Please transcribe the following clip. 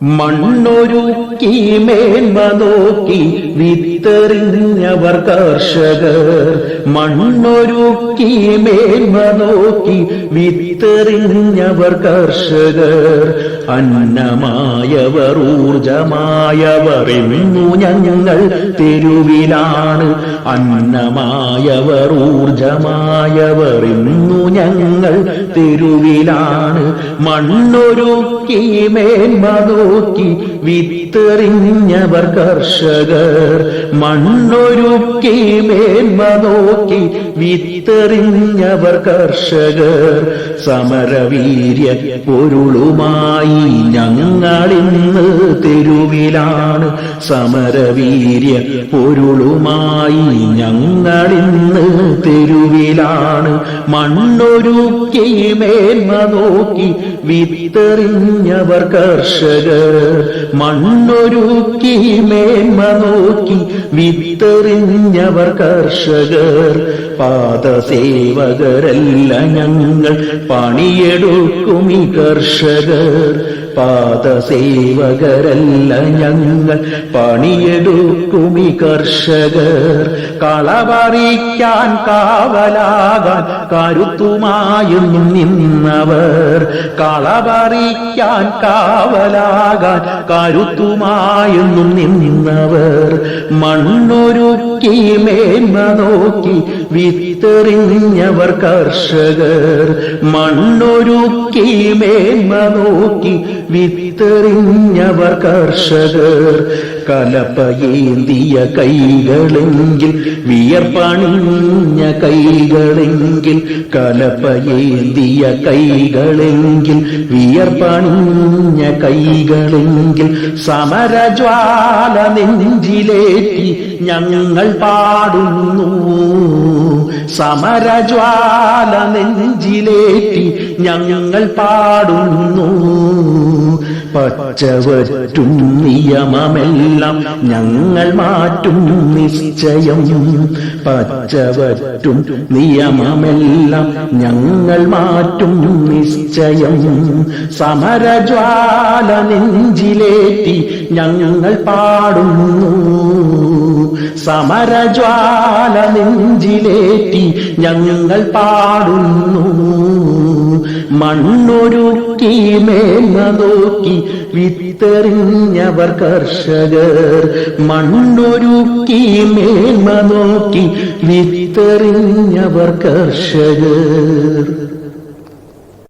മണ്ണൊരുക്കി മേന്മ നോക്കി വിത്തെറിഞ്ഞവർ കർഷകർ. മണ്ണൊരുക്കി മേന്മ നോക്കി വിത്തെറിഞ്ഞവർ കർഷകർ. അന്നമായവർ ഊർജമായവർ എന്നു ഞങ്ങൾ തെരുവിലാണ്. അന്നമായവർ ഊർജമായവർ എന്നു ഞങ്ങൾ തെരുവിലാണ്. മണ്ണൊരുക്കി മേന്മ നോക്കി വിത്തെറിഞ്ഞവർ കർഷകർ. മണ്ണൊരുക്കി മേന്മ നോക്കി വിത്തെറിഞ്ഞവർ കർഷകർ. സമരവീര്യ പൊരുളുമായി ഞങ്ങളിന്ന് തെരുവിലാണ്. സമരവീര്യ പൊരുളുമായി ഞങ്ങളിന്ന് തെരുവിലാണ്. മണ്ണൊരുക്കി മേന്മ നോക്കി വിത്തെറിഞ്ഞവർ കർഷകർ. മണ്ണൊരുക്കി മേന്മ നോക്കി വിത്തെറിഞ്ഞവർ കർഷകർ. പാദസേവകരല്ല ഞങ്ങൾ പണിയെടുക്കും ഈ കർഷകർ. പാദസേവകരല്ല ഞങ്ങൾ പണിയെടുക്കും ഈ കർഷകർ. കളപറിക്കാൻ കാവലാകാൻ കരുത്തുമായെന്നും നിന്നവർ. കളപറിക്കാൻ കാവലാകാൻ കരുത്തുമായെന്നും നിന്നവർ. മണ്ണൊരുക്കി മേന്മ നോക്കി വിത്തെറിഞ്ഞവർ കർഷകർ. മണ്ണൊരുക്കി മേന്മ നോക്കി വിത്തെറിഞ്ഞവർ കർഷകർ. കലപ്പയേന്തിയ കൈകളെങ്കിൽ വിയർപ്പണിഞ്ഞ കൈകളെങ്കിൽ. കലപ്പയേന്തിയ കൈകളെങ്കിൽ വിയർപ്പണിഞ്ഞ കൈകളെങ്കിൽ. സമരജ്വാല നെഞ്ചിലേറ്റി ഞങ്ങൾ പാടുന്നു. സമരജ്വാല നെഞ്ചിലേറ്റി ഞങ്ങൾ പാടുന്നു. പച്ചവറ്റും നിയമമെല്ലാം ഞങ്ങൾ മാറ്റും നിശ്ചയം. പച്ചവറ്റും നിയമമെല്ലാം ഞങ്ങൾ മാറ്റും നിശ്ചയം. സമരജ്വാല നെഞ്ചിലേറ്റി ഞങ്ങൾ പാടുന്നു. സമരജ്വാല നെഞ്ചിലേറ്റി ഞങ്ങൾ പാടുന്നു. മണ്ണൊരുക്കി മേന്മ നോക്കി വിത്തെറിഞ്ഞവർ കർഷകർ. മണ്ണൊരുക്കി മേന്മ നോക്കി വിത്തെറിഞ്ഞവർ കർഷകർ.